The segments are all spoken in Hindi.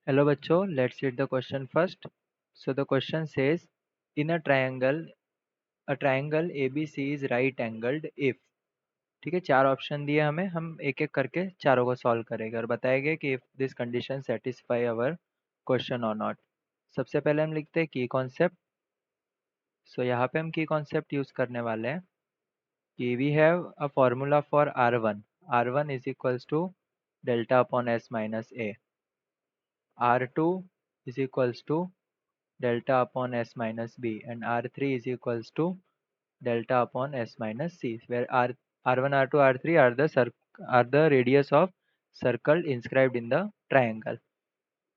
Hello बच्चों, let's read the question first. So the question says, in a triangle ABC is right angled if. ठीक है, चार ऑप्शन दिए हमें, हम एक एक करके चारों को सॉल्व करेंगे और बताएंगे कि if this condition satisfy our question और नॉट. सबसे पहले हम लिखते हैं की कॉन्सेप्ट. सो यहाँ पे हम की कॉन्सेप्ट यूज करने वाले हैं कि we have a formula for R1 is equals to delta upon s minus a. R2 is equals to delta upon s minus b, and R3 is equals to delta upon s minus c, where R1, R2, R3 are the radius of circle inscribed in the triangle.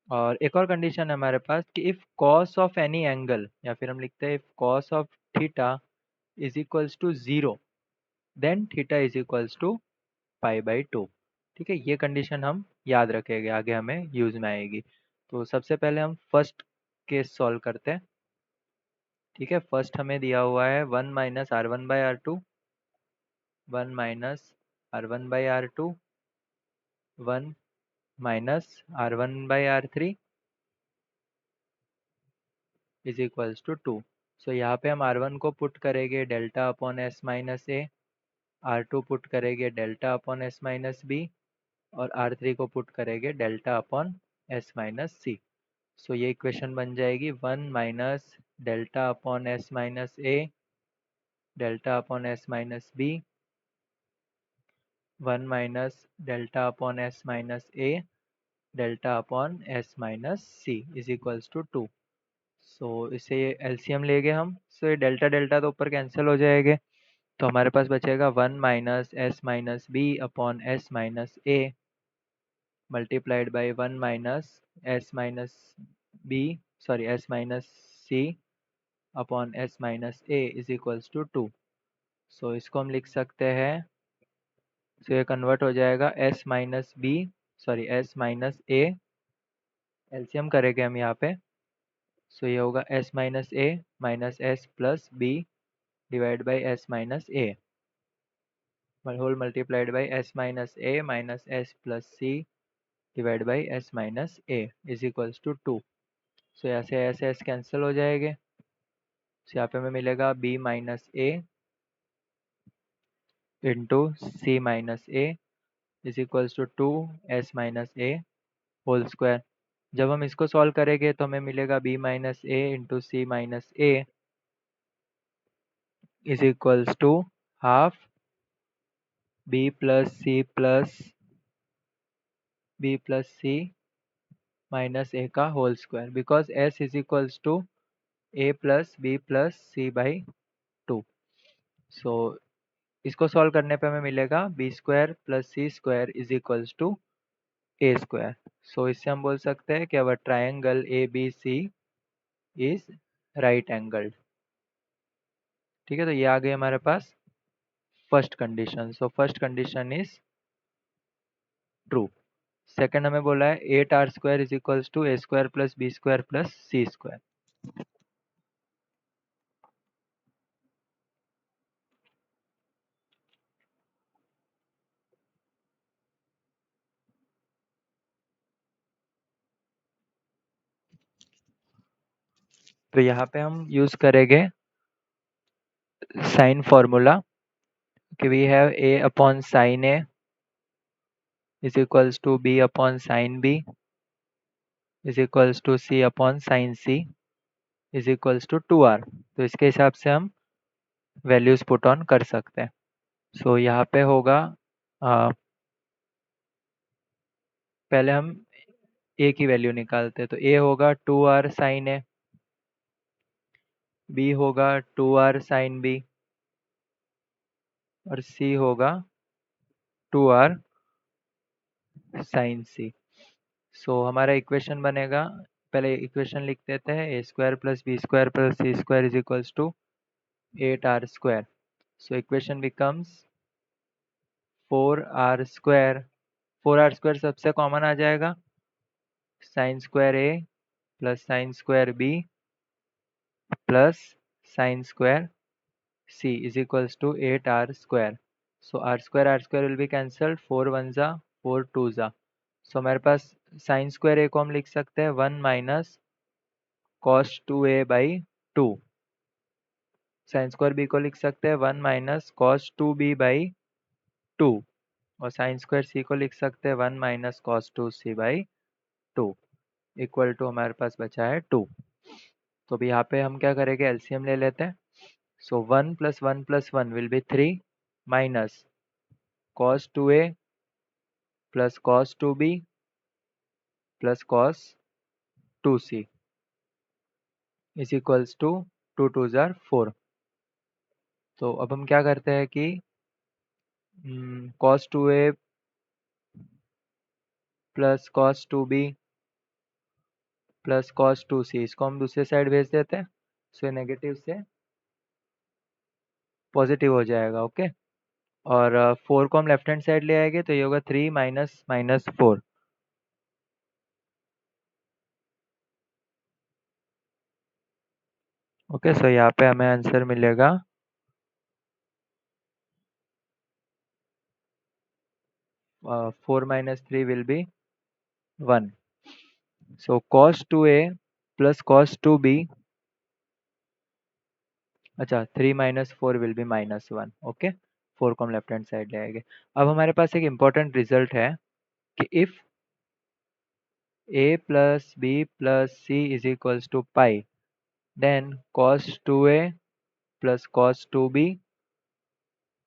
और एक और कंडीशन है हमारे पास कि if cos of any angle, या फिर हम लिखते हैं if cos of theta is equals to 0, then theta is equals to pi by 2. ठीक है, ये कंडीशन हम याद रखेंगे, आगे हमें यूज में आएगी. तो सबसे पहले हम फर्स्ट केस सॉल्व करते हैं. ठीक है, फर्स्ट हमें दिया हुआ है 1 minus r one by r two, 1 minus r one by r two, 1 minus r one by r three is equals to 2. So यहाँ पे हम R1 को पुट करेंगे delta upon s minus a, R2 put करेंगे delta upon s minus b, और R3 को पुट करेंगे delta upon s minus c. So ये इक्वेशन बन जाएगी 1 minus delta upon s minus a, delta upon s minus b, 1 minus delta upon s minus a, delta upon s minus c is equals to 2. So इसे एलसीएम लेंगे हम. सो ये डेल्टा डेल्टा तो ऊपर कैंसिल हो जाएंगे, तो हमारे पास बचेगा 1 minus s minus b upon s minus a multiplied by 1 minus s minus B, sorry S minus c upon s minus A is equals to 2. So इसको हम लिख सकते हैं, सो ये कन्वर्ट हो जाएगा S minus B, sorry S minus A, LCM करेंगे हम यहाँ पे. सो ये होगा S minus S plus B divide by S minus A whole multiplied by S minus S plus C divide by S minus A is equals to 2. So यहाँ से एस एस कैंसिल हो जाएंगे. सो यहाँ पे हमें मिलेगा B minus A into C minus A is equals to 2 S minus A whole square. जब हम इसको सॉल्व करेंगे तो हमें मिलेगा B minus A into C minus A is equals to half B plus C minus A का whole square, because S is equals to A plus B plus C by 2. So इसको सॉल्व करने पे हमें मिलेगा B square plus C square is equals to A square. So इससे हम बोल सकते हैं कि our triangle A B C is right angled. ठीक है, तो ये आ गई हमारे पास first condition. So first condition is true. Second हमें बोला है 8r² is equals to A square plus B square plus C square. तो यहाँ पे हम यूज करेंगे साइन फॉर्मूला कि we have A upon sine A is equals to be upon sine b is equals to c upon sine c is equals to 2r. तो इसके हिसाब से हम वैल्यूज पुट ऑन कर सकते हैं. सो यहाँ पे होगा पहले हम ए की वैल्यू निकालते हैं. तो ए होगा 2r साइन ए, बी होगा 2r साइन बी, और सी होगा 2r साइन सी. सो हमारा इक्वेशन बनेगा, पहले इक्वेशन लिख देते हैं, A square plus B square plus C square is equals to 8r². So equation becomes 4r². 4r² सबसे कॉमन आ जाएगा, sine square A plus sine square B plus sine square c is equals to 8r². So r² will be cancelled, 4 1 जा 4 2 जा. सो हमारे पास साइन स्क्वायर ए को हम लिख सकते हैं 1 minus cos 2a by 2। Sine square b को लिख सकते हैं 1 माइनस कॉस 2b बाई 2। और साइन स्क्वायर सी को लिख सकते हैं 1 minus cos 2c by 2 equal to हमारे पास बचा है 2। तो अभी यहाँ पे हम क्या करेंगे, एलसीएम ले लेते हैं। So 1 plus 1 plus 1 will be 3 minus cos 2a plus cos 2b plus cos 2c is equals to 2 2 जार 4। तो अब हम क्या करते हैं कि cos 2a plus cos 2b plus cos 2c इसको हम दूसरे साइड भेज देते हैं। सो नेगेटिव से पॉजिटिव हो जाएगा। ओके। और 4 को हम लेफ्ट हैंड साइड ले आएंगे तो ये होगा 3 माइनस माइनस 4। ओके। सो यहाँ पे हमें आंसर मिलेगा 4 minus 3 will be 1। So cos 2a plus cos 2b, अच्छा 3 minus 4 will be minus 1। Okay. 4 को हम लेफ्ट हैंड साइड ले आएंगे। अब हमारे पास एक इम्पोर्टेंट रिजल्ट है कि if a plus b plus c is equals to pi then cos 2a plus cos 2b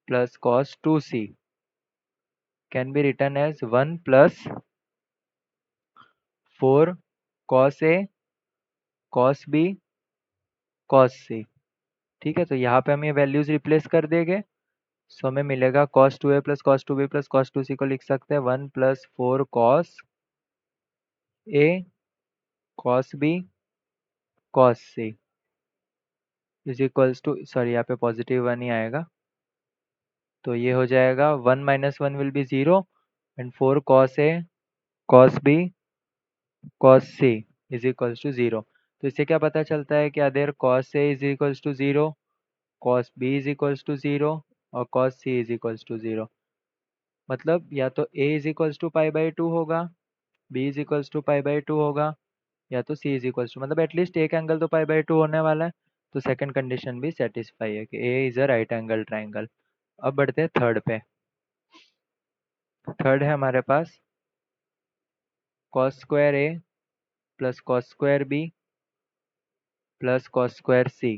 plus cos 2c can be return as 1 plus 4 cos a cos b cos c। ठीक है। तो यहाँ पे हम ये वैल्यूज रिप्लेस कर देंगे। सो हमें मिलेगा cos 2a plus cos 2b plus cos 2c को लिख सकते हैं 1 plus 4 cos a cos b cos c is equals to, sorry यहाँ पे पॉजिटिव 1 ही आएगा तो ये हो जाएगा 1 minus 1 will be 0 and 4 cos a cos b cos c is equals to 0। तो इससे क्या पता चलता है कि either cos a is equals to 0, cos b is equals to 0 और cos c is equals to 0। मतलब या तो a is equals to pi by 2 होगा, b is equals to pi by 2 होगा, या तो c इज इक्वल्स टू, मतलब एटलीस्ट एक एंगल तो पाई बाई 2 होने वाला है। तो सेकंड कंडीशन भी सेटिस्फाई है कि a is a right angle triangle. अब बढ़ते हैं थर्ड पे। थर्ड है हमारे पास cos square a plus cos square b plus cos square c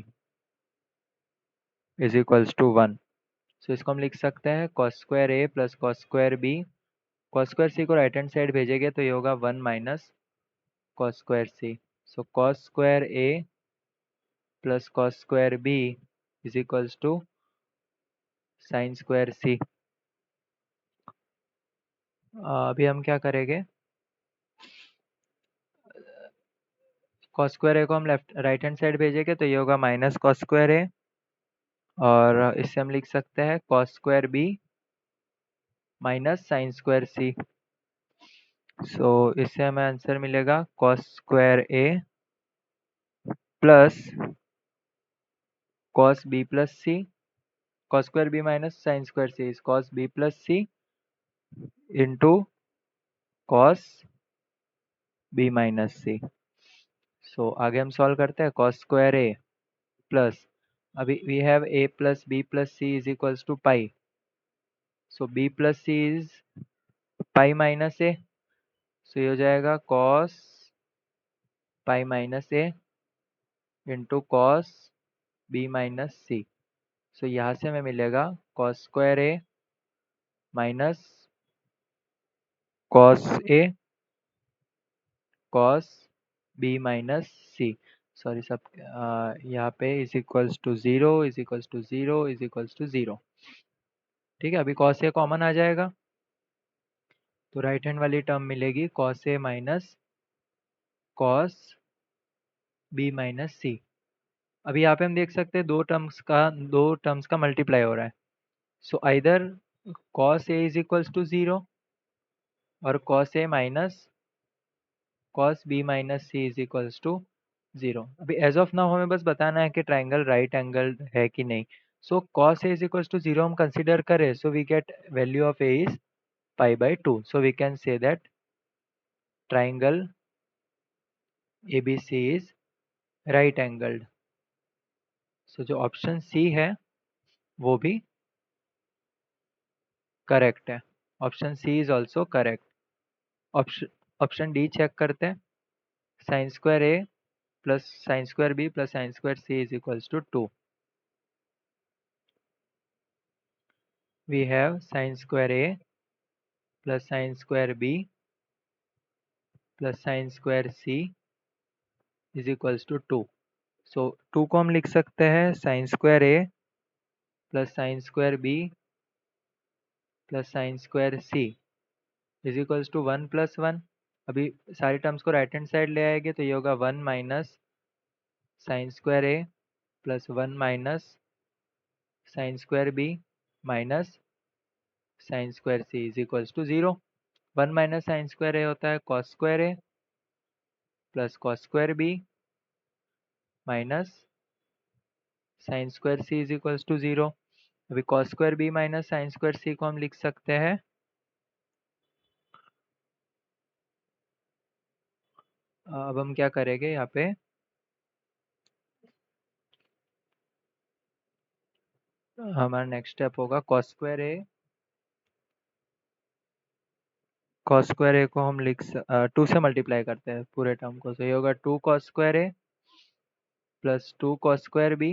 is equals to 1। So इसको हम लिख सकते हैं cos square a plus cos square b। cos square c को राइट हैंड साइड भेजेंगे तो ये होगा 1 minus cos square c। So cos square a plus cos square b is equals to sine square c। अभी हम क्या करेंगे, cos स्क्वायर a को हम लेफ्ट राइट हैंड साइड भेजेंगे तो ये होगा माइनस cos स्क्वायर a। और इससे हम लिख सकते हैं cos square b minus sine square c। So इससे हमें आंसर मिलेगा cos square a plus cos b plus c। cos square b minus sine square c is cos b plus c into cos b minus c। So आगे हम सॉल्व करते हैं cos स्क्वायर a प्लस, अभी we have a plus b plus c is equals to pi. So b plus c is pi minus a। सो ये हो जाएगा cos pi minus a into cos b minus c। So यहाँ से हमें मिलेगा cos square a minus cos a cos b minus c। Sorry सब यहाँ पे is equals to 0 is equals to 0 is equals to 0। ठीक है। अभी cos a कॉमन आ जाएगा तो राइट हैंड वाली टर्म मिलेगी cos a minus cos b minus c। अभी यहाँ पे हम देख सकते हैं दो टर्म्स का मल्टीप्लाई हो रहा है। So either cos a is equals to 0 और cos a minus cos b minus c is equals to 0। अभी एज ऑफ नाउ हमें बस बताना है कि ट्राइंगल राइट एंगल है कि नहीं। So cos a is equals to 0 हम कंसिडर करें, so we get value of a is pi by 2। So we can say that triangle ABC is right angled. So जो ऑप्शन सी है वो भी करेक्ट है. Option C is also correct. Option option D check करते हैं. Sine square A plus sine square B plus sine square C is equals to 2. We have sine square A plus sine square B plus sine square C is equals to 2. So 2 को हम लिख सकते हैं sine square A plus sine square B plus sine square C is equals to 1 plus 1. अभी सारी टर्म्स को राइट हैंड साइड ले आएंगे तो ये होगा 1 minus sine square A plus 1 minus sine square B minus sine square C is equals to 0. 1 minus sine square A होता है cos square A plus cos square B minus sine square C is equals to 0. अभी cos square B minus sine square C को हम लिख सकते हैं अब हम क्या करेंगे यहाँ पे हमारा नेक्स्ट स्टेप होगा कॉस स्क्वायर ए को हम 2 से मल्टीप्लाई करते हैं पूरे टर्म को. तो ये होगा 2 cos square A plus 2 cos square B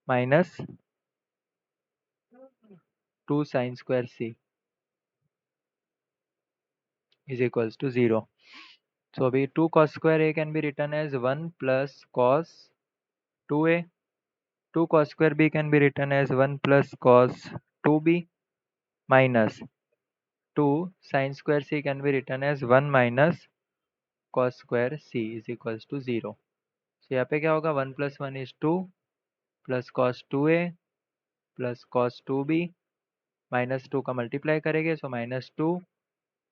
minus 2 sine square C is equals to 0. So अभी 2 cos square a can be written as 1 plus cos 2a. 2 cos square b can be written as 1 plus cos 2b minus 2 sin square c can be written as 1 minus cos square c is equals to 0. So यहाँ पे क्या होगा 1 plus 1 is 2 plus cos 2a plus cos 2b minus 2 का मल्टीप्लाई करेंगे so minus 2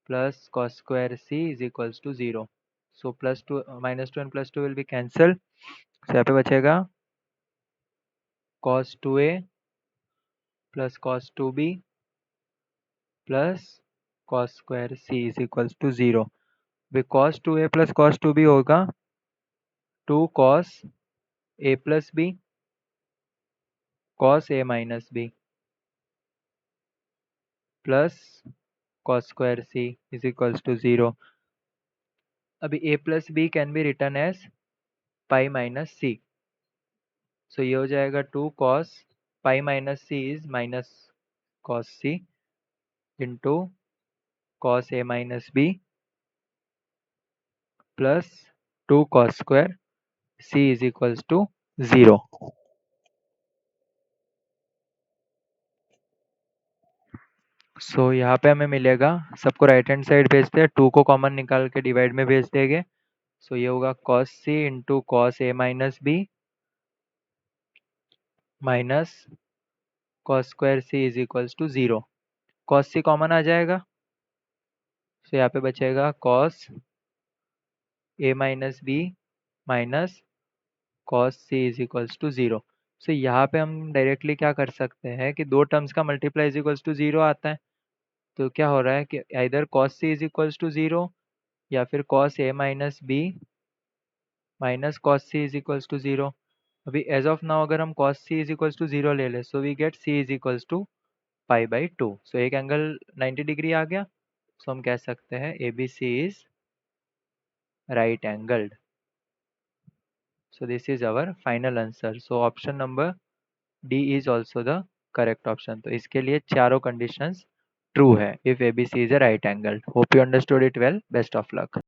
plus cos square c is equals to 0. So plus 2 minus 2 and plus 2 will be cancelled. So यहाँ पे बचेगा cos 2a plus cos 2b plus cos square c is equals to 0. Way cos 2a plus cos 2b होगा 2 cos a plus b cos a minus b plus cos square c is equals to 0. अभी a plus b can be written as pi minus c. So ये हो जाएगा 2 cos pi minus c is minus cos c into cos a minus b plus 2 cos square c is equals to 0. यहाँ पे हमें मिलेगा सबको राइट हैंड साइड भेजते हैं 2 को कॉमन निकाल के डिवाइड में भेज देंगे. ये होगा cos c into cos a minus B minus cos square c is equals to 0. cos c common आ जाएगा यहाँ पे बचेगा cos a minus B minus cos c is equals to 0. यहाँ पे हम डायरेक्टली क्या कर सकते हैं कि दो टर्म्स का मल्टीप्लाई इज इक्वल्स टू 0 आता है. तो क्या हो रहा है कि इधर cos c is equals to 0 या फिर cos a minus B minus cos c is equals to 0. अभी एज ऑफ नाउ अगर हम cos c is equals to 0 ले लें we get c is equals to pi by 2. एक एंगल 90 डिग्री आ गया. हम कह सकते हैं ABC is right angled. So this is our final answer. So option number D is also the correct option. तो इसके लिए चारों conditions true है if ABC is a right angled. Hope you understood it well. Best of luck.